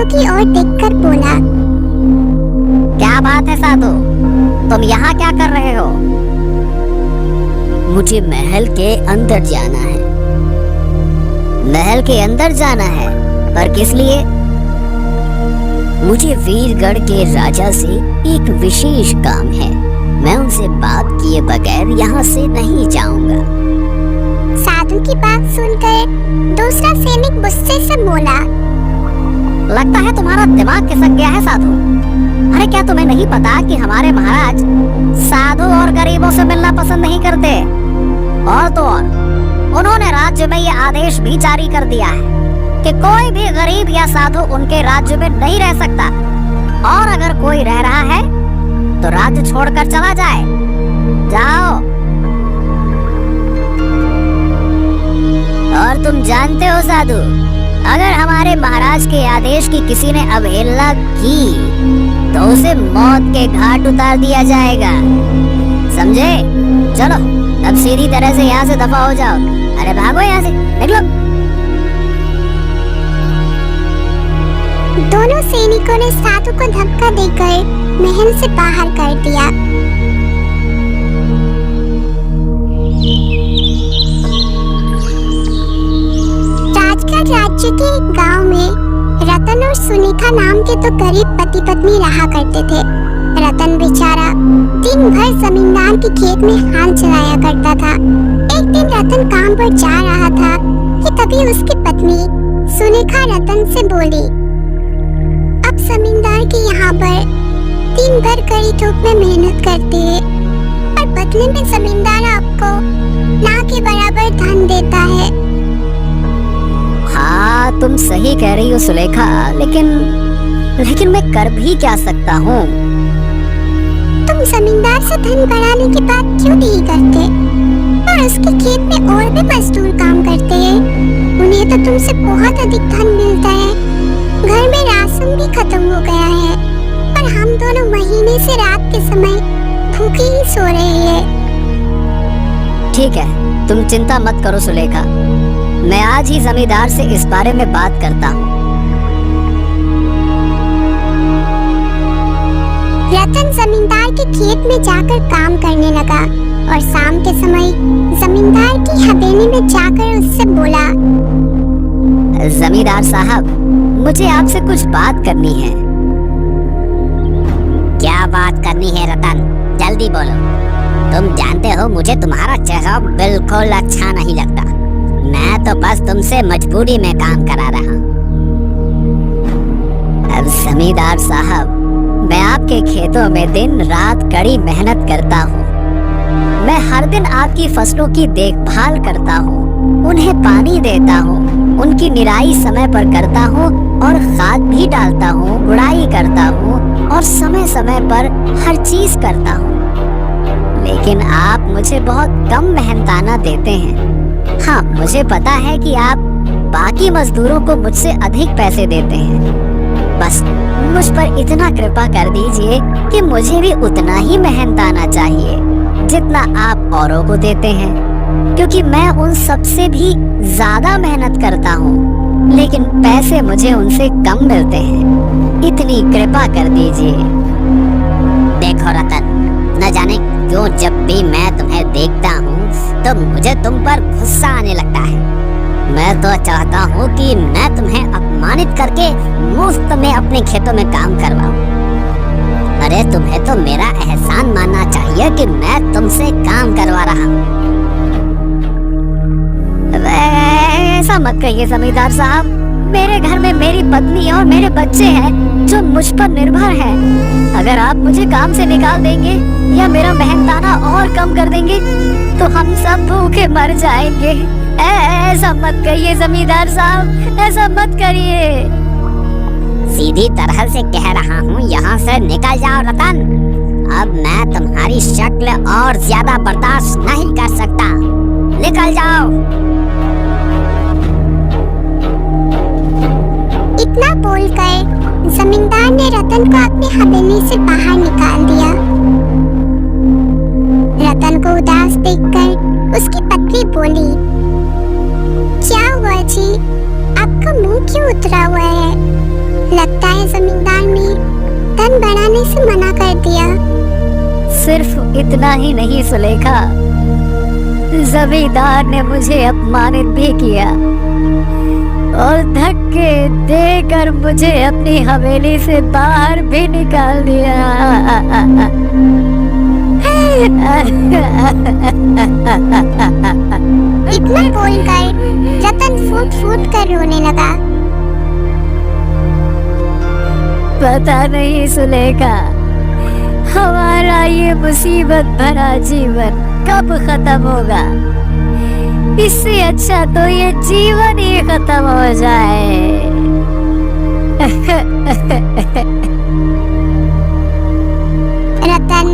की ओर देखकर बोला, क्या बात है साधु, तुम यहाँ क्या कर रहे हो? मुझे महल के अंदर जाना है। महल के अंदर जाना है? पर किस लिए? मुझे वीरगढ़ के राजा से एक विशेष काम है। मैं उनसे बात किए बगैर यहाँ से नहीं जाऊंगा। साधु की बात सुनकर दूसरा सैनिक गुस्से से बोला, लगता है तुम्हारा दिमाग खिसक गया है साधु। अरे क्या तुम्हें नहीं पता कि हमारे महाराज साधु और गरीबों से मिलना पसंद नहीं करते? और तो और उन्होंने राज्य में ये आदेश भी जारी कर दिया है कि कोई भी गरीब या साधु उनके राज्य में नहीं रह सकता, और अगर कोई रह रहा है तो राज्य छोड़कर चला जाए। जाओ। और तुम जानते हो साधु, अगर हमारे महाराज के आदेश की किसी ने अवहेलना की तो उसे मौत के घाट उतार दिया जाएगा, समझे? चलो अब सीधी तरह से यहाँ से दफा हो जाओ। अरे भागो यहाँ से, निकलो। दोनों सैनिकों ने साधु को धक्का देकर महल से बाहर कर दिया। राजगढ़ राज्य के एक गांव में रतन और सुलेखा नाम के दो गरीब पति पत्नी रहा करते थे। रतन बेचारा दिन भर जमींदार के खेत में हाल चलाया करता था। एक दिन रतन काम पर जा रहा था कि तभी उसकी पत्नी सुलेखा रतन से बोली, अब जमींदार के यहाँ पर दिन भर कड़ी धूप में मेहनत करते हैं और बदले में जमींदार आपको ना के बराबर धन देता है। हाँ तुम सही कह रही हो सुलेखा, लेकिन मैं कर भी क्या सकता हूँ? तुम जमींदार से धन बढ़ाने की बात क्यों नहीं करते? और उसके खेत में और भी मजदूर काम करते हैं, उन्हें तो तुमसे बहुत अधिक धन मिलता है। घर में राशन भी खत्म हो गया है और हम दोनों महीने से रात के समय भूखे ही सो रहे हैं। ठीक है, तुम चिंता मत करो सुलेखा, मैं आज ही जमींदार से इस बारे में बात करता हूँ। रतन जमींदार के खेत में जाकर काम करने लगा और शाम के समय जमींदार की हवेली में जाकर उससे बोला, जमींदार साहब, मुझे आपसे कुछ बात करनी है। क्या बात करनी है रतन? जल्दी बोलो। तुम जानते हो मुझे तुम्हारा चेहरा बिल्कुल अच्छा नहीं लगता। मैं तो बस तुमसे मजबूरी में काम करा रहा हूँ। अब जमींदार साहब, मैं आपके खेतों में दिन रात कड़ी मेहनत करता हूँ। मैं हर दिन आपकी फसलों की देखभाल करता हूँ, उन्हें पानी देता हूँ, उनकी निराई समय पर करता हूँ और खाद भी डालता हूँ, गुड़ाई करता हूँ और समय समय पर हर चीज करता हूँ। लेकिन आप मुझे बहुत कम मेहनताना देते हैं। हाँ, मुझे पता है कि आप बाकी मजदूरों को मुझसे अधिक पैसे देते हैं। बस मुझ पर इतना कृपा कर दीजिए कि मुझे भी उतना ही मेहनताना चाहिए जितना आप औरों को देते हैं, क्योंकि मैं उन सबसे भी ज्यादा मेहनत करता हूँ, लेकिन पैसे मुझे उनसे कम मिलते हैं। इतनी कृपा कर दीजिए। देखो रतन, न जाने क्यों जब भी मैं तुम्हें देखता हूँ तो मुझे तुम पर गुस्सा आने लगता है। मैं तो चाहता हूँ कि मैं तुम्हें अपमानित करके मुफ्त में अपने खेतों में काम करवाऊं। अरे तुम्हें तो मेरा एहसान मानना चाहिए कि मैं तुमसे काम करवा रहा हूँ। ऐसा मत कहिए जमींदार साहब, मेरे घर में मेरी पत्नी और मेरे बच्चे हैं जो मुझ पर निर्भर हैं। अगर आप मुझे काम से निकाल देंगे या मेरा मेहनताना और कम कर देंगे तो हम सब भूखे मर जाएंगे। ऐसा मत कहिए जमींदार साहब, ऐसा मत करिए। सीधी तरह से कह रहा हूँ, यहाँ से निकल जाओ रतन। अब मैं तुम्हारी शक्ल और ज्यादा बर्दाश्त नहीं कर सकता। निकल जाओ। इतना बोलकर जमींदार ने रतन को अपनी हवेली से बाहर निकाल दिया। रतन को उदास देखकर उसकी पत्नी बोली, क्या हुआ जी, आपका मुंह क्यों उतरा हुआ है? लगता है जमींदार ने धन बढ़ाने से मना कर दिया। सिर्फ इतना ही नहीं सुलेखा, जमींदार ने मुझे अपमानित भी किया और धक्के देकर मुझे अपनी हवेली से बाहर भी निकाल दिया। इतना बोलकर रतन फूट फूट कर रोने लगा। पता नहीं सुलेखा, हमारा ये मुसीबत भरा जीवन कब खत्म होगा। इससे अच्छा तो ये जीवन ही खत्म हो जाए। रतन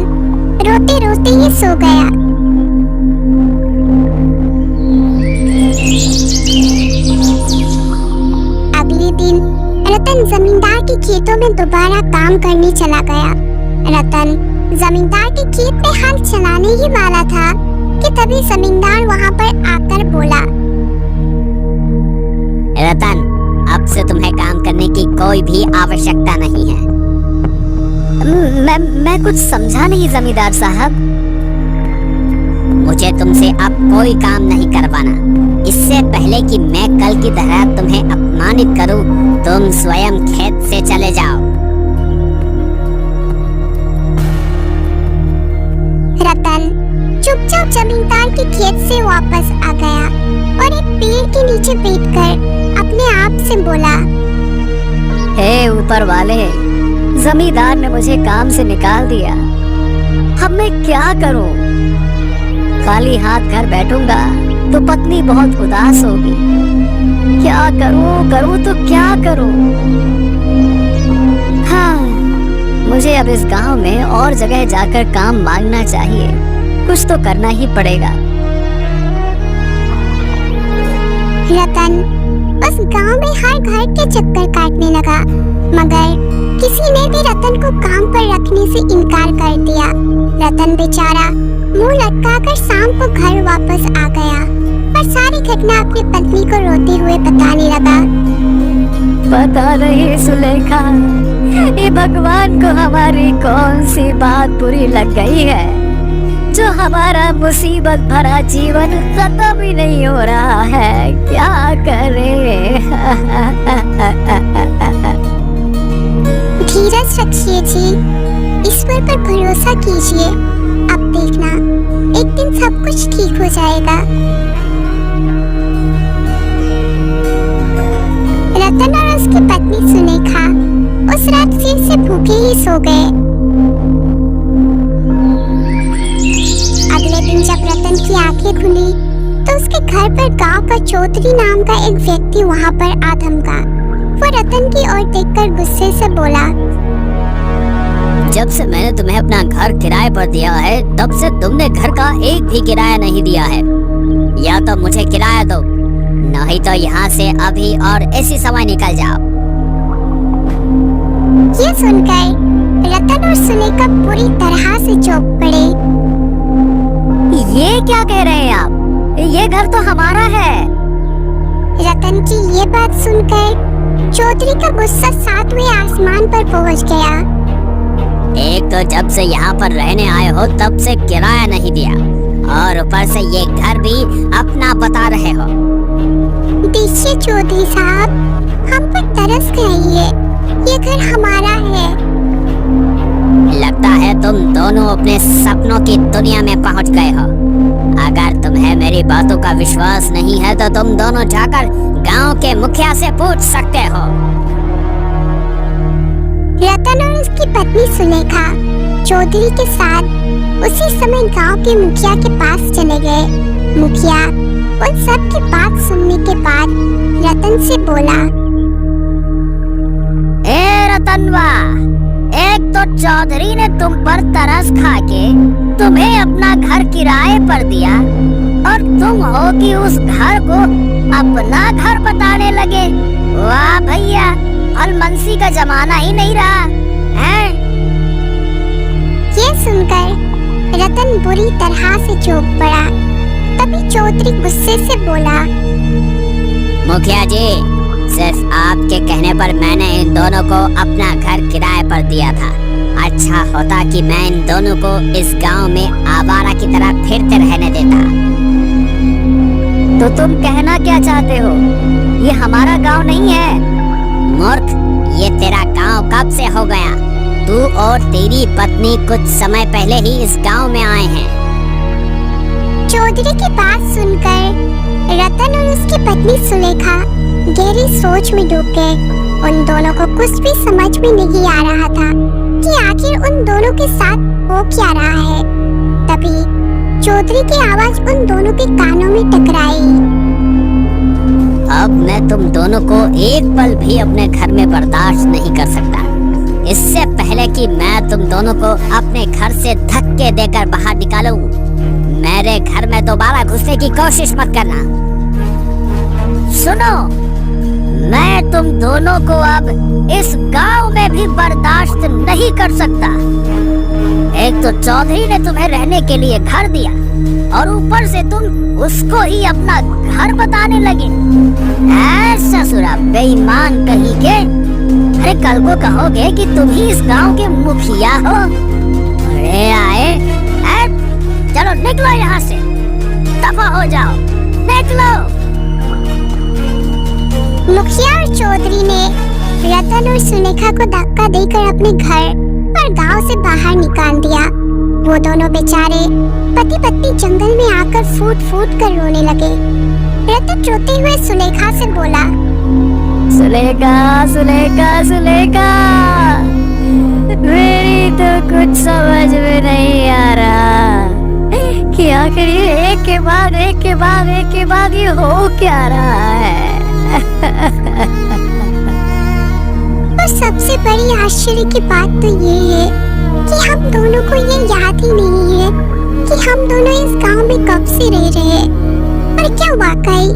रोते रोते ही सो गया। अगले दिन रतन जमींदार के खेतों में दोबारा काम करने चला गया। रतन जमींदार के खेत में हल चलाने ही वाला था कि तभी जमींदार वहां पर आकर बोला, रतन, अब से तुम्हें काम करने की कोई भी आवश्यकता नहीं है। मैं कुछ समझा नहीं जमींदार साहब। मुझे तुमसे अब कोई काम नहीं करवाना। इससे पहले कि मैं कल की तरह तुम्हें अपमानित करूं, तुम स्वयं खेत से चले जाओ। रतन चुपचाप जमींदार के खेत से वापस आ गया और एक पेड़ के नीचे बैठकर अपने आप से बोला, हे ऊपर वाले, जमींदार ने मुझे काम से निकाल दिया। अब मैं क्या करूं? खाली हाथ घर बैठूंगा तो पत्नी बहुत उदास होगी। क्या करूं तो क्या करूं? हाँ, मुझे अब इस गांव में और जगह जाकर काम मांगना चाहिए। कुछ तो करना ही पड़ेगा। रतन उस गांव में हर घर के चक्कर काटने लगा, मगर किसी ने भी रतन को काम पर रखने से इनकार कर दिया। रतन बेचारा मुंह लटकाकर शाम को घर वापस आ गया और सारी घटना अपनी पत्नी को रोते हुए बताने लगा। पता नहीं सुलेखा, ये भगवान को हमारी कौन सी बात बुरी लग गई है जो हमारा मुसीबत भरा जीवन खत्म ही नहीं हो रहा है। क्या करें? धीरज रखिए जी, ईश्वर पर भरोसा कीजिए। अब देखना, एक दिन सब कुछ ठीक हो जाएगा। रतन और उसकी पत्नी सुलेखा उस रात फिर से भूखे ही सो गए। अगले दिन जब रतन की आंखें खुली तो उसके घर पर गांव का चौधरी नाम का एक व्यक्ति वहां पर आ धमका। वो रतन की ओर देखकर गुस्से से बोला, जब से मैंने तुम्हें अपना घर किराए पर दिया है, तब से तुमने घर का एक भी किराया नहीं दिया है। या तो मुझे किराया दो, नहीं तो यहाँ से अभी और इसी समय निकल जाओ। ये सुनकर रतन और सुलेखा पूरी तरह से चौंक पड़े। ये क्या कह रहे हैं आप? ये घर तो हमारा है। रतन की ये बात सुनकर चौधरी का गुस्सा 7वें आसमान पर पहुंच गया। एक तो जब से यहाँ पर रहने आए हो तब से किराया नहीं दिया, और ऊपर से ये घर भी अपना बता रहे हो। देखिए चौधरी साहब, हम पर तरस खाइए, ये घर हमारा है। लगता है तुम दोनों अपने सपनों की दुनिया में पहुँच गए हो। अगर तुम्हें मेरी बातों का विश्वास नहीं है तो तुम दोनों जाकर गांव के मुखिया से पूछ सकते हो। रतन और उसकी पत्नी सुलेखा चौधरी के साथ उसी समय गांव के मुखिया के पास चले गए। मुखिया उन सब की बात सुनने के बाद रतन से बोला, ए रतनवा, एक तो चौधरी ने तुम पर तरस खा के तुम्हें अपना घर किराए पर दिया, और तुम हो कि उस घर को अपना घर बताने लगे। वाह भैया, अलमंसी का जमाना ही नहीं रहा है। ये सुनकर रतन बुरी तरह से चौंक पड़ा। तभी चौधरी गुस्से से बोला, मुखिया जी, सिर्फ आपके कहने पर मैंने इन दोनों को अपना घर किराए पर दिया था। अच्छा होता कि मैं इन दोनों को इस गांव में आवारा की तरह फिरते रहने देता। तो तुम कहना क्या चाहते हो? ये हमारा गांव नहीं है। मूर्ख, ये तेरा गांव कब से हो गया? तू और तेरी पत्नी कुछ समय पहले ही इस गांव में आए हैं। चौधरी की बात सुनकर रतन और उसकी पत्नी सुलेखा गहरी सोच में डूब गए। उन दोनों को कुछ भी समझ में नहीं आ रहा था कि आखिर उन दोनों के साथ हो क्या रहा है। तभी चौधरी की आवाज उन दोनों के कानों में टकराई। अब मैं तुम दोनों को एक पल भी अपने घर में बर्दाश्त नहीं कर सकता। इससे पहले कि मैं तुम दोनों को अपने घर से धक्के देकर बाहर निकालूं, मेरे घर में दोबारा घुसने की कोशिश मत करना। सुनो, मैं तुम दोनों को अब इस गांव में भी बर्दाश्त नहीं कर सकता। एक तो चौधरी ने तुम्हें रहने के लिए घर दिया और ऊपर से तुम उसको ही अपना घर बताने लगे। ससुरा बेईमान कहीं के। अरे कल को कहोगे कि तुम ही इस गांव के मुखिया हो। अरे आए, चलो निकलो यहाँ से, दफा हो जाओ, निकलो। मुखिया और चौधरी ने रतन और सुलेखा को धक्का देकर अपने घर और गांव से बाहर निकाल दिया। वो दोनों बेचारे पति पत्नी जंगल में आकर फूट फूट कर रोने लगे। रतन रोते हुए सुलेखा से बोला, सुलेखा, सुलेखा, सुलेखा, मेरी तो कुछ समझ में नहीं आ रहा कि आखिर ये एक के बाद एक के बाद एक के बाद ये हो क्या रहा है। और सबसे बड़ी आश्चर्य की बात तो ये है कि हम दोनों को ये याद ही नहीं है कि हम दोनों इस गांव में कब से रह रहे हैं। और क्या वाकई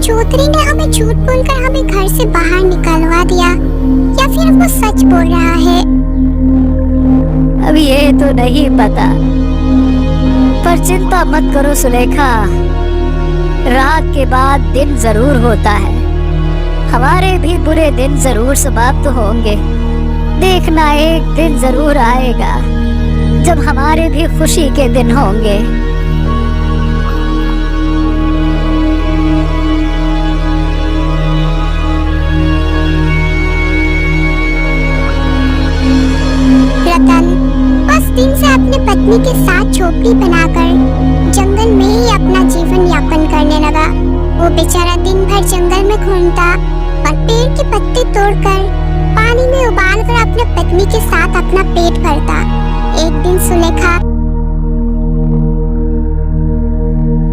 चौधरी ने हमें झूठ बोलकर हमें घर से बाहर निकलवा दिया या फिर वो सच बोल रहा है? अब ये तो नहीं पता, पर चिंता मत करो सुलेखा। रात के बाद दिन जरूर होता है। हमारे भी बुरे दिन जरूर समाप्त होंगे। देखना एक दिन जरूर आएगा जब हमारे भी खुशी के दिन होंगे। रतन उस दिन से अपनी पत्नी के साथ झोपड़ी बनाकर जंगल में ही अपना जीवन यापन करने लगा। वो बेचारा दिन भर जंगल में घूमता और पेड़ के पत्ते तोड़कर पानी में उबालकर अपने पत्नी के साथ अपना पेट भरता। एक दिन सुलेखा,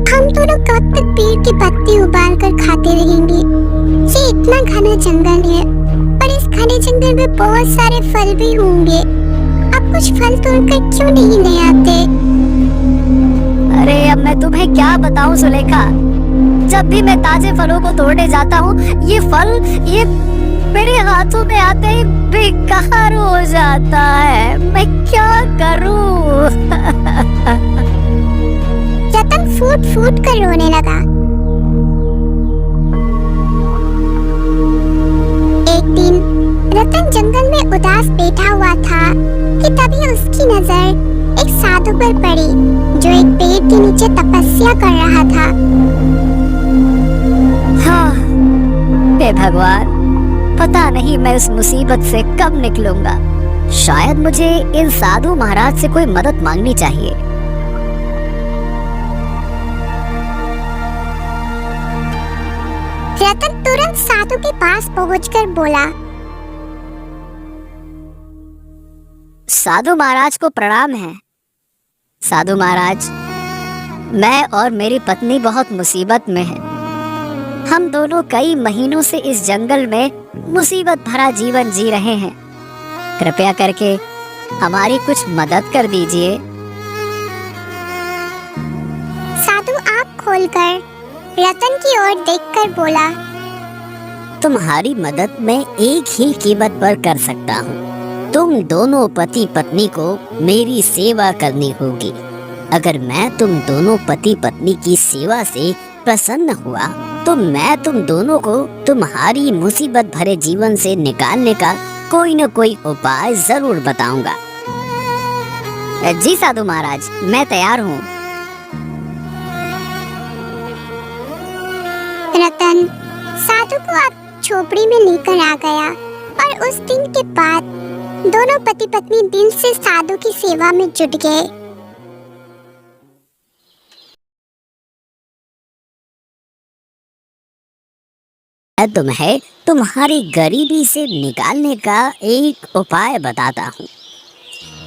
हम दोनों कब तक पेड़ के पत्ते उबालकर खाते रहेंगे? ये इतना घना जंगल है और इस घने जंगल में बहुत सारे फल भी होंगे। अब कुछ फल तोड़कर क्यों नहीं ले आते? अरे अब मैं तुम्हें क्या बताऊं सुलेखा, जब भी मैं ताजे फलों को तोड़ने जाता हूँ ये फल ये मेरे हाथों में आते ही बेकार हो जाता है। मैं क्या करूं? रतन फूट फूट कर रोने लगा। एक दिन रतन जंगल में उदास बैठा हुआ था कि तभी उसकी नजर एक साधु पर पड़ी जो एक पेड़ के नीचे तपस्या कर रहा था। हाँ, हे भगवान, पता नहीं मैं इस मुसीबत से कब निकलूंगा। शायद मुझे इन साधु महाराज से कोई मदद मांगनी चाहिए। रतन तुरंत साधु के पास पहुंचकर बोला, साधु महाराज को प्रणाम है। साधु महाराज, मैं और मेरी पत्नी बहुत मुसीबत में हैं। हम दोनों कई महीनों से इस जंगल में मुसीबत भरा जीवन जी रहे हैं। कृपया करके हमारी कुछ मदद कर दीजिए। साधु आँख खोलकर रतन की ओर देखकर बोला, तुम्हारी मदद मैं एक ही कीमत पर कर सकता हूँ। तुम दोनों पति पत्नी को मेरी सेवा करनी होगी। अगर मैं तुम दोनों पति पत्नी की सेवा से प्रसन्न हुआ तो मैं तुम दोनों को तुम्हारी मुसीबत भरे जीवन से निकालने का कोई न कोई उपाय जरूर बताऊंगा। जी साधु महाराज, मैं तैयार हूँ। रतन साधु को अब झोपड़ी में लेकर आ गया और उस दिन के बाद दोनों पति पत्नी दिल से साधु की सेवा में जुट गए। मैं तुम्हें तुम्हारी गरीबी से निकालने का एक उपाय बताता हूँ।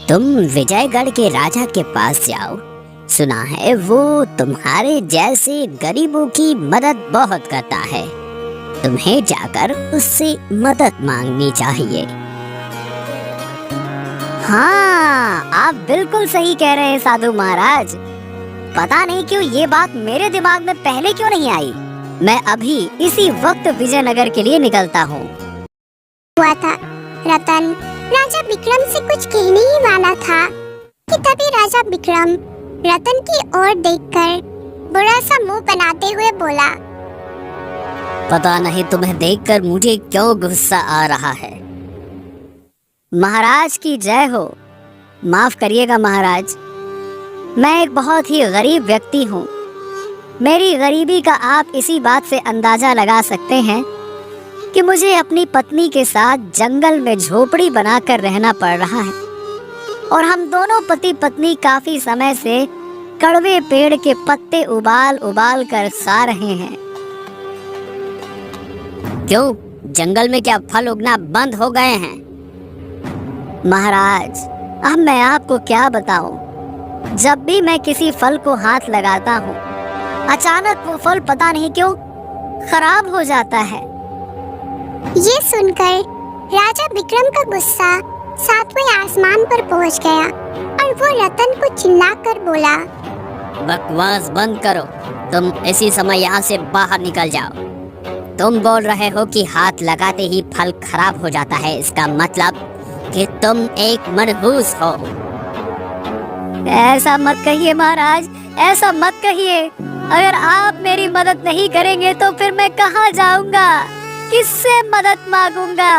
तुम विजयगढ़ के राजा के पास जाओ। सुना है वो तुम्हारे जैसे गरीबों की मदद बहुत करता है। तुम्हें जाकर उससे मदद मांगनी चाहिए। हाँ, आप बिल्कुल सही कह रहे हैं साधु महाराज। पता नहीं क्यों ये बात मेरे दिमाग में पहले क्यों नहीं आई। मैं अभी इसी वक्त विजयनगर के लिए निकलता हूँ। हुआ था रतन राजा विक्रम से कुछ कहने ही वाला था कि तभी राजा विक्रम रतन की ओर देखकर बुरा सा मुंह बनाते हुए बोला, पता नहीं तुम्हें देखकर मुझे क्यों गुस्सा आ रहा है। महाराज की जय हो। माफ करिएगा महाराज, मैं एक बहुत ही गरीब व्यक्ति हूँ। मेरी गरीबी का आप इसी बात से अंदाजा लगा सकते हैं कि मुझे अपनी पत्नी के साथ जंगल में झोपड़ी बनाकर रहना पड़ रहा है और हम दोनों पति पत्नी काफी समय से कड़वे पेड़ के पत्ते उबाल उबाल कर खा रहे हैं। क्यों, जंगल में क्या फल उगना बंद हो गए हैं? महाराज, अब मैं आपको क्या बताऊं। जब भी मैं किसी फल को हाथ लगाता हूँ, अचानक वो फल पता नहीं क्यों खराब हो जाता है। ये सुनकर राजा विक्रम का गुस्सा सातवें आसमान पर पहुंच गया और वो रतन को चिल्लाकर बोला, बकवास बंद करो। तुम इसी समय यहाँ से बाहर निकल जाओ। तुम बोल रहे हो कि हाथ लगाते ही फल खराब हो जाता है, इसका मतलब कि तुम एक मनहूस हो। ऐसा मत कहिए महाराज, ऐसा मत कहिए। अगर आप मेरी मदद नहीं करेंगे तो फिर मैं कहाँ जाऊंगा, किससे मदद मांगूंगा?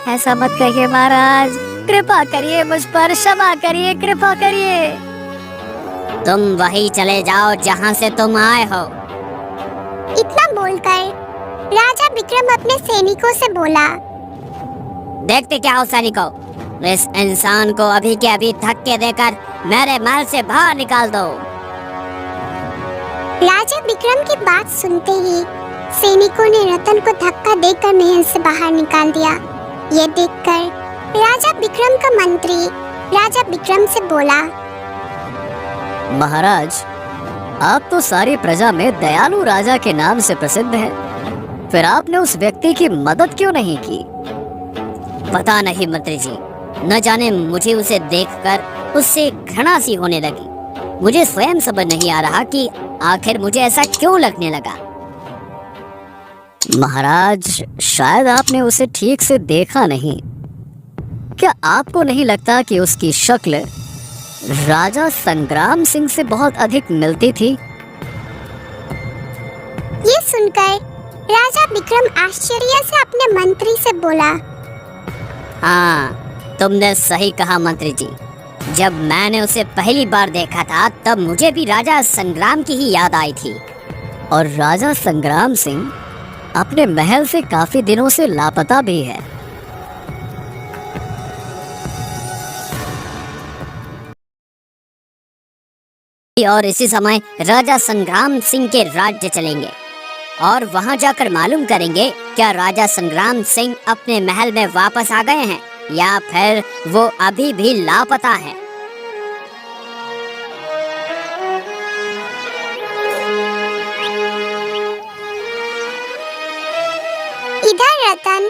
ऐसा मत कहिए महाराज, कृपा करिए मुझ पर, क्षमा करिए, कृपा करिए। तुम वहीं चले जाओ जहाँ से तुम आए हो। इतना बोलकर राजा विक्रम अपने सैनिकों से बोला, देखते क्या हो सैनिकों, इस इंसान को अभी के अभी धक्के देकर मेरे महल से बाहर निकाल दो। राजा विक्रम की बात सुनते ही सैनिकों ने रतन को धक्का देकर महल से बाहर निकाल दिया। ये देखकर राजा विक्रम का मंत्री राजा विक्रम से बोला, महाराज, आप तो सारी प्रजा में दयालु राजा के नाम से प्रसिद्ध हैं। फिर आपने उस व्यक्ति की मदद क्यों नहीं की? पता नहीं मंत्री जी, न जाने मुझे उसे देखकर उससे घृणा सी होने लगी। मुझे स्वयं समझ नहीं आ रहा कि आखिर मुझे ऐसा क्यों लगने लगा। महाराज, शायद आपने उसे ठीक से देखा नहीं। क्या आपको नहीं लगता कि उसकी शक्ल राजा संग्राम सिंह से बहुत अधिक मिलती थी? ये सुनकर राजा विक्रम आश्चर्य से अपने मंत्री से बोला, हाँ, तुमने सही कहा मंत्री जी। जब मैंने उसे पहली बार देखा था तब मुझे भी राजा संग्राम की ही याद आई थी। और राजा संग्राम सिंह अपने महल से काफी दिनों से लापता भी है। और इसी समय राजा संग्राम सिंह के राज्य चलेंगे और वहां जाकर मालूम करेंगे क्या राजा संग्राम सिंह अपने महल में वापस आ गए हैं या फिर वो अभी भी लापता है। इधर रतन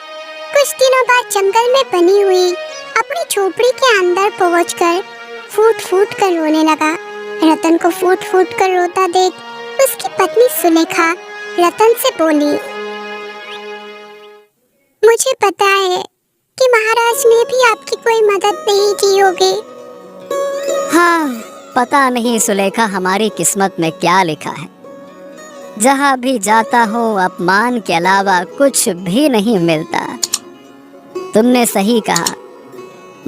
कुछ दिनों बाद जंगल में बनी हुई अपनी झोपड़ी के अंदर पहुंचकर फूट फूट कर रोने लगा। रतन को फूट फूट कर रोता देख उसकी पत्नी सुलेखा रतन से बोली, मुझे पता है कि महाराज ने भी आपकी कोई मदद नहीं की होगी। हाँ, पता नहीं सुलेखा हमारी किस्मत में क्या लिखा है। जहाँ भी जाता हूँ अपमान के अलावा कुछ भी नहीं मिलता। तुमने सही कहा,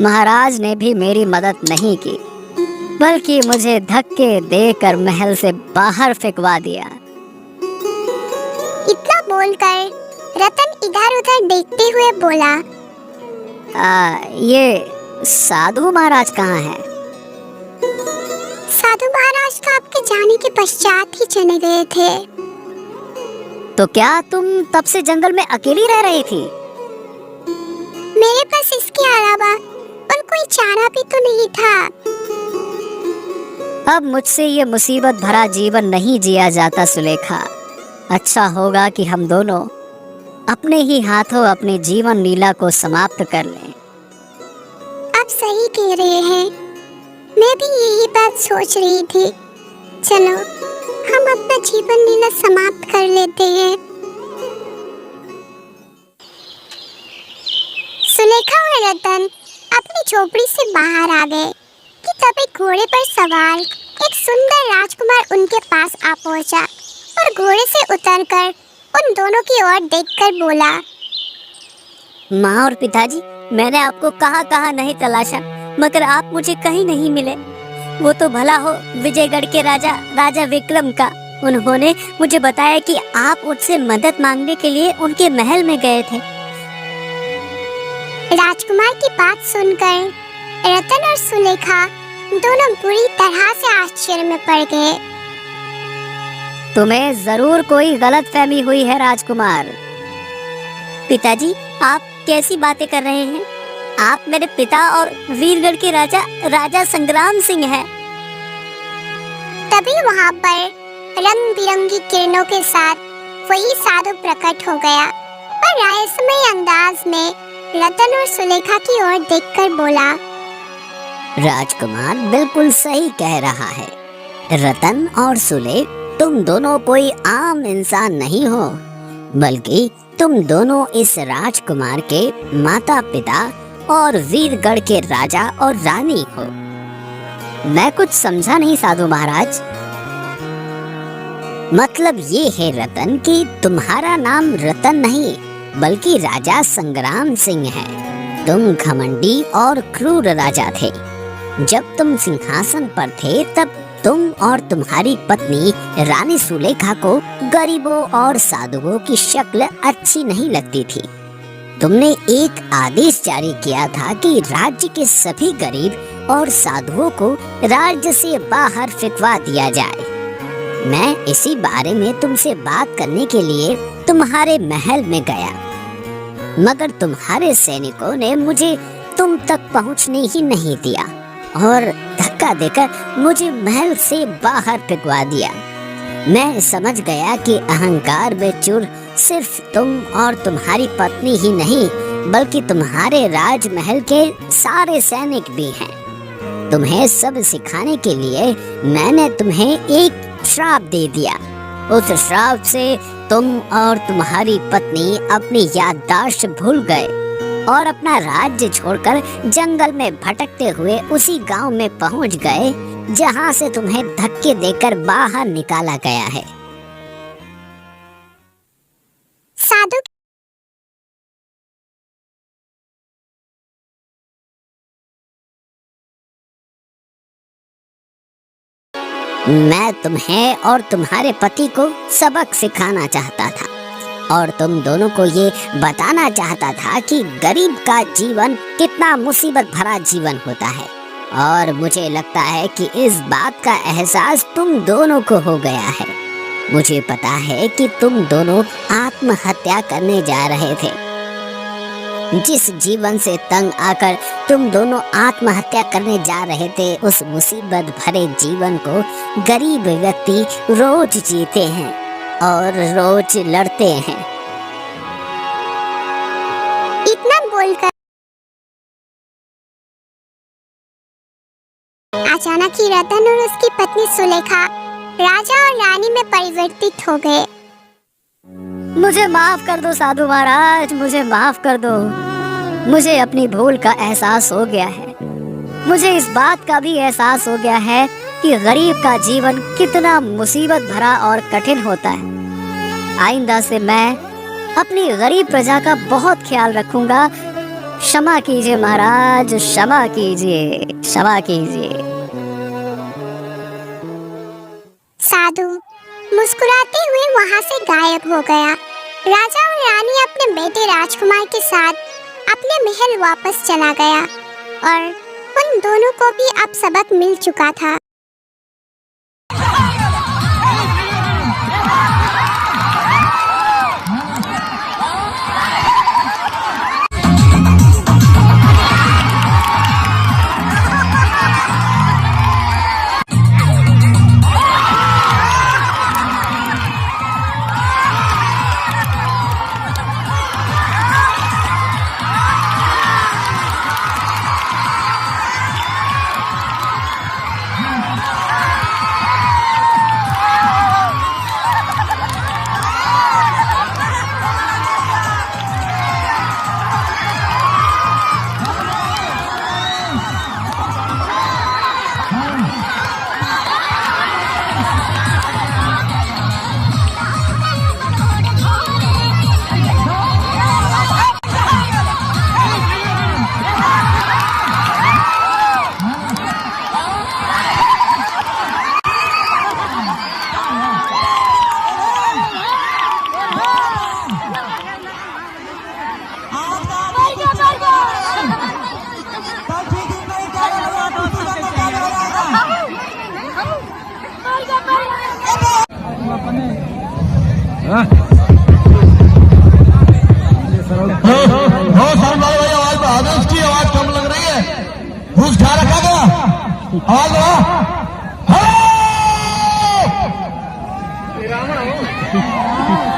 महाराज ने भी मेरी मदद नहीं की, बल्कि मुझे धक्के देकर महल से बाहर फेंकवा दिया। इतना बोलकर रतन इधर उधर देखते हुए बोला, ये साधु महाराज कहाँ हैं? साधु महाराज तो आपके जाने के पश्चात ही चले गए थे। तो क्या तुम तब से जंगल में अकेली रह रही थी? मेरे पास इसके अलावा और कोई चारा भी तो नहीं था। अब मुझसे ये मुसीबत भरा जीवन नहीं जिया जाता सुलेखा। अच्छा होगा कि हम दोनों अपने ही हाथों अपने जीवन लीला को समाप्त कर लें। आप सही कह रहे हैं, मैं भी यही बात सोच रही थी। चलो हम अपना जीवन लीला समाप्त कर लेते हैं। सुलेखा और रतन अपनी झोपड़ी से बाहर आ गए कि तब एक घोड़े पर सवार एक सुंदर राजकुमार उनके पास आ पहुंचा और घोड़े से उतरकर उन दोनों की ओर देखकर बोला, माँ और पिताजी, मैंने आपको कहाँ नहीं तलाशा, मगर आप मुझे कहीं नहीं मिले। वो तो भला हो विजयगढ़ के राजा विक्रम का। उन्होंने मुझे बताया कि आप मुझसे मदद मांगने के लिए उनके महल में गए थे। राजकुमार की बात सुनकर रतन और सुलेखा दोनों बुरी तरह से आश्चर्य में पड़ गए। तुम्हें जरूर कोई गलतफहमी हुई है राजकुमार। पिताजी, आप कैसी बातें कर रहे हैं? आप मेरे पिता और वीरगढ़ के राजा संग्राम सिंह हैं। तभी वहाँ पर रंग बिरंगी किरणों के साथ वही साधु प्रकट हो गया और रहस्यमय अंदाज में रतन और सुलेखा की ओर देखकर बोला, राजकुमार बिल्कुल सही कह रहा है। रतन और सुले, तुम दोनों कोई आम इंसान नहीं हो, बल्कि तुम दोनों इस राजकुमार के माता पिता और वीरगढ़ के राजा और रानी हो। मैं कुछ समझा नहीं साधु महाराज। मतलब ये है रतन कि तुम्हारा नाम रतन नहीं बल्कि राजा संग्राम सिंह है। तुम घमंडी और क्रूर राजा थे। जब तुम सिंहासन पर थे तब तुम और तुम्हारी पत्नी रानी सुलेखा को गरीबों और साधुओं की शक्ल अच्छी नहीं लगती थी। तुमने एक आदेश जारी किया था कि राज्य के सभी गरीब और साधुओं को राज्य से बाहर फेंकवा दिया जाए। मैं इसी बारे में तुमसे बात करने के लिए तुम्हारे महल में गया, मगर तुम्हारे सैनिकों ने मुझे तुम तक पहुंचने ही नहीं दिया और धक्का देकर मुझे महल से बाहर फेंकवा दिया। मैं समझ गया कि अहंकार में चूर सिर्फ तुम और तुम्हारी पत्नी ही नहीं बल्कि तुम्हारे राजमहल के सारे सैनिक भी हैं। तुम्हें सब सिखाने के लिए मैंने तुम्हें एक श्राप दे दिया। उस श्राप से तुम और तुम्हारी पत्नी अपनी याददाश्त भूल गए और अपना राज्य छोड़कर जंगल में भटकते हुए उसी गांव में पहुंच गए जहां से तुम्हें धक्के देकर बाहर निकाला गया है। साधु मैं तुम्हें और तुम्हारे पति को सबक सिखाना चाहता था और तुम दोनों को ये बताना चाहता था कि गरीब का जीवन कितना मुसीबत भरा जीवन होता है। और मुझे लगता है कि इस बात का एहसास तुम दोनों को हो गया है। मुझे पता है कि तुम दोनों आत्महत्या करने जा रहे थे। जिस जीवन से तंग आकर तुम दोनों आत्महत्या करने जा रहे थे, उस मुसीबत भरे जीवन को गरीब व्यक्ति रोज जीते हैं और रोज लड़ते हैं। इतना बोलकर अचानक ही रतन और उसकी पत्नी सुलेखा राजा और रानी में परिवर्तित हो गए। मुझे माफ कर दो साधु महाराज, मुझे माफ कर दो। मुझे अपनी भूल का एहसास हो गया है। मुझे इस बात का भी एहसास हो गया है कि गरीब का जीवन कितना मुसीबत भरा और कठिन होता है। आइंदा से मैं अपनी गरीब प्रजा का बहुत ख्याल रखूंगा। क्षमा कीजिए महाराज, क्षमा कीजिए, क्षमा कीजिए। साधु मुस्कुराते हुए वहां से गायब हो गया। राजा और रानी अपने बेटे राजकुमार के साथ अपने महल वापस चला गया और उन दोनों को भी अब सबक मिल चुका था।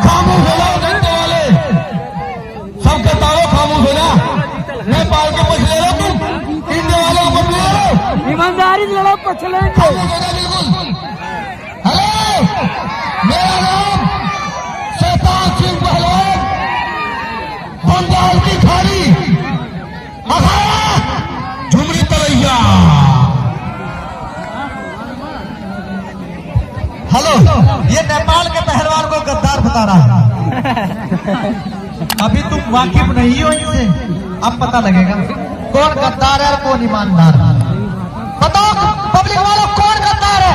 खामोश हो जाओ घंटे वाले, सबके तारों खामोश हो जाओ। नेपाल के पछले लो तुम, इंडिया वाले को पछले लो, ईमानदारी से लड़ो, पछले खामोश हो जाओ बिल्कुल। हेलो, मेरा नाम शैतान सिंह पहलवान, बंगाल की खाड़ी, अखाड़ा झुमरी तरैया। हेलो, ये नेपाल के पहलवान को गद्दार बता रहा है। अभी तुम वाकिफ नहीं हो इनसे, अब पता लगेगा कौन गद्दार है और कौन ईमानदार है। बताओ पब्लिक वालों, कौन गद्दार है?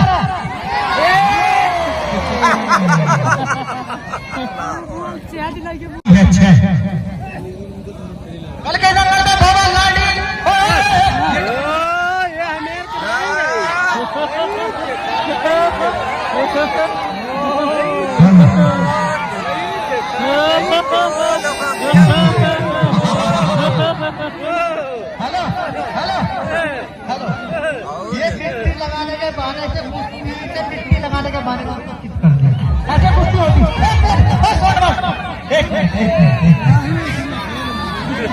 अच्छा, कल कैसा करते भवन लाडी? हेलो हेलो हेलो, ये मिट्टी लगाने के बहाने से मिट्टी लगाने के बहाने ऐसे कुश्ती होती है। एक मिनट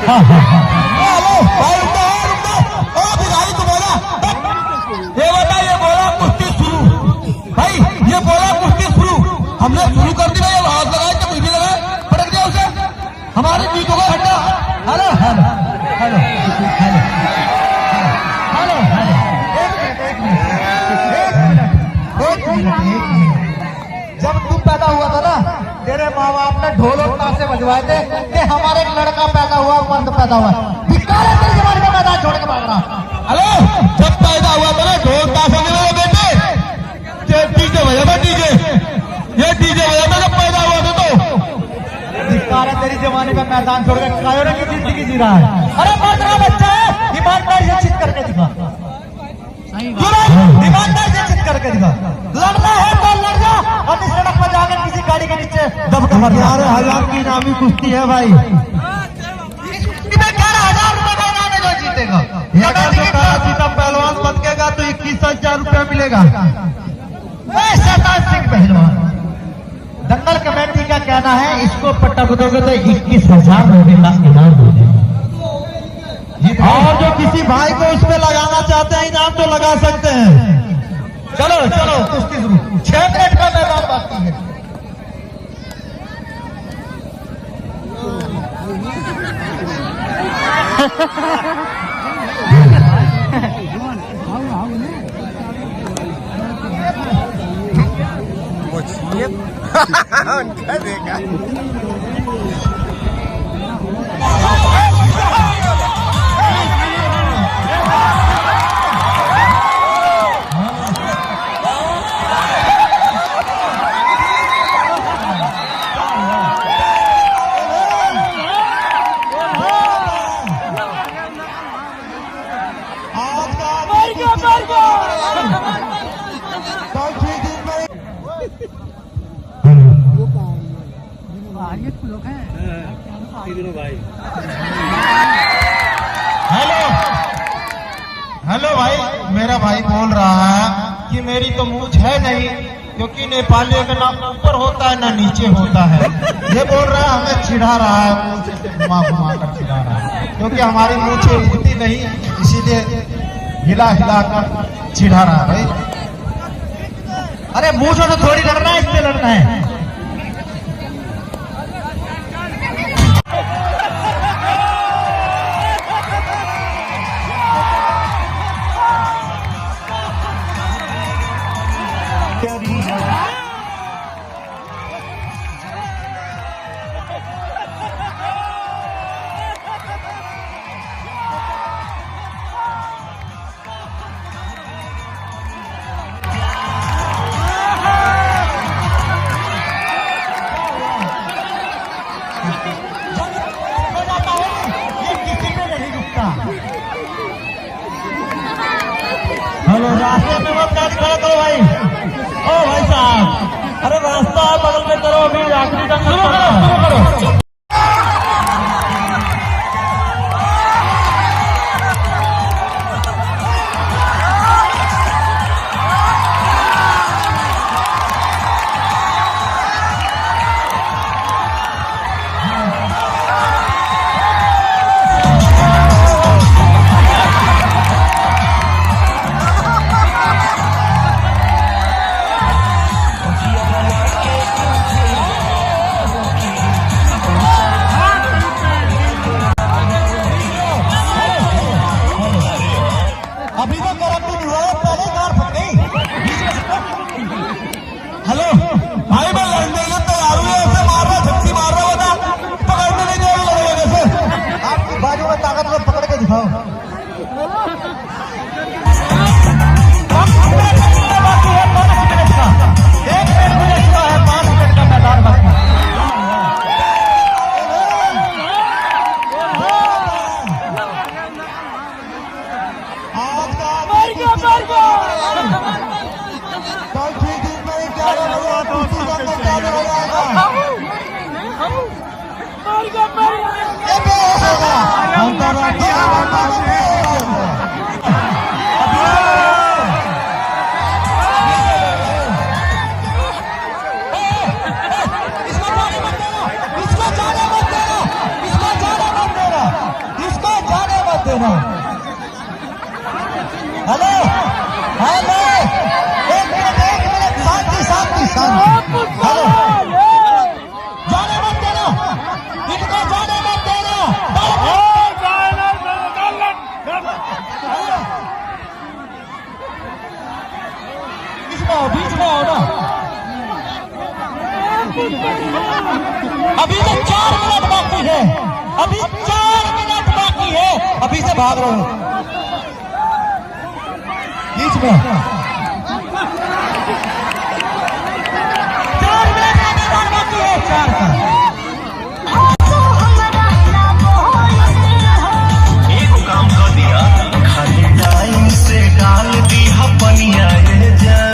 हेलो भाई, भिखारी तो बोला, ये बता, ये बोला कुश्ती शुरू। भाई ये बोला कुश्ती शुरू, हमने शुरू कर दी भाई। अब हाथ लगाए तो भी लगाए, पटक दिया उसे, हमारे जीतों को हटा। Hello hello hello hello hello hello, एक मिनट। जब तू पैदा हुआ था ना, तेरे माँ बाप ने ढोल और ताशे बजवाए थे कि हमारे एक लड़का पैदा हुआ, मर्द पैदा हुआ। भिखारी तेरे जमाने का मैदान छोड़ के भाग रहा। हेलो, जब पैदा हुआ था ना, ढोल ताशे नहीं बजे बेटे, डीजे बजा था, डीजे, ये डीजे बजा था जब पैदा हुआ था। तो भिखारी तेरी जमाने का मैदान छोड़ के कायोरे की जिंदगी जी रहा है। अरे मर्द का बच्चा है, ईमानदारी से चित करके दिखा, ईमानदारी से चित करके दिखा। लड़ना है तो लड़ जा, हम इस सड़क पर जाकर किसी गाड़ी के नीचे दब के मर। 11,000 की इनामी कुश्ती है भाई, इसमें 11,000 रुपए का इनाम है। जो जीतेगा, जीता पहलवान बनेगा तो 21,000 रुपया मिलेगा। शैतान सिंह पहलवान, दंगल कमेटी का कहना है इसको पटक दोगे तो 21,000 रुपए का इनाम मिलेगा। और जो किसी भाई को उस पे लगाना चाहते हैं इनाम, तो लगा सकते हैं। चलो चलो कुश्ती शुरू, 6 मिनट का मैदान बाकी है। उनका देखा। हेलो हेलो भाई, मेरा भाई बोल रहा है कि मेरी तो मूंछ है नहीं, क्योंकि नेपालियों का ना ऊपर होता है ना नीचे होता है। ये बोल रहा है हमें चिढ़ा रहा है, मूंछ घुमा घुमा कर चिढ़ा रहा है, क्योंकि हमारी मूंछें उगती नहीं, इसीलिए हिला हिला कर चिढ़ा रहा है भाई। अरे मूंछों से थोड़ी लड़ना है, इससे लड़ना है। हेलो, रास्ते में मत गाड़ी खड़ा करो भाई। ओ भाई साहब, अरे रास्ता बगल में करो, अभी आखिरी तक शुरू करो। अभी तो करंट नहीं हुआ है, पहले कार फट गई। हेलो भाई, मैं लड़ने के तैयार हुए, ऐसे मार रहा, झपकी मार रहा होता, पकड़ने नहीं दे लड़ने से। आपकी बाजू में ताकत में पकड़ के दिखाओ। बाकी है 5 मिनट का, 1 मिनट गुजर चुका है, 5 मिनट का मैदान बाकी। हेलो हेलो, 1 मिनट, शांति शांति शांति। हेलो, जाने मत देना, इनको जाने मत देना। बीच में आओ ना। अभी तो 4 मिनट बाकी है, अभी 4 मिनट बाकी है, अभी से भाग रहे हो बीच में। 4 मिनट का मैदान बाकी है, 4 का। एक काम कर दिया, खाली टाइम से डाल दी पनिया ये जान।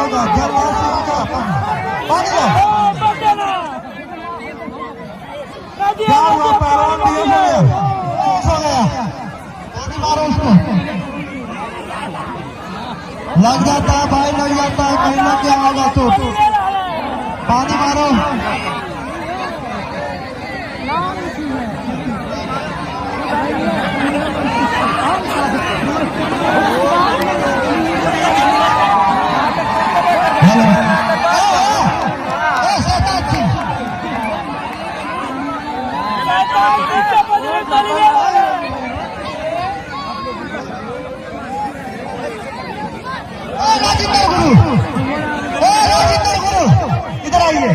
होगा, जब पानी लो। क्या हुआ, पैरों में हो गया, हो गया, पानी मारो उसको। लग जाता है भाई, लग जाता है, कहीं ना क्या होगा तो पानी मारो। इधर आइए।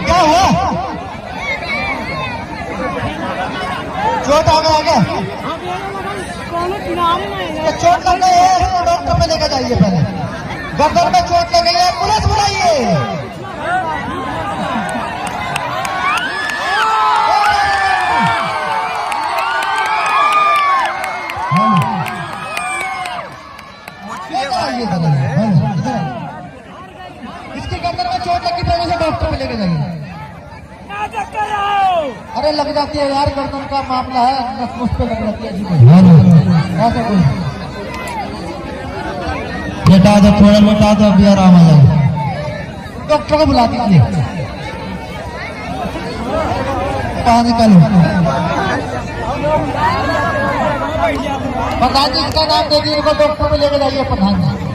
क्या हुआ, चोट आ गया क्या? चोट लग गई है तो डॉक्टर में लेकर जाइए। पहले गर्दन में चोट लग गई है, पुलिस बुलाइए। इसकी गर्दन में चोट लगी, पहले से डॉक्टर में लेके जाइए। अरे लग जाती है यार, गर्दन का मामला है, नस पे लग जाती है जी। ऐसा कोई लेटा दो, थोड़ा लेटा दो, अभी आराम आ जाएगा। डॉक्टर को बुला दीजिए। पानी निकालो। प्रधान जी इसका नाम दे दिए, डॉक्टर में लेके जाइए प्रधान जी।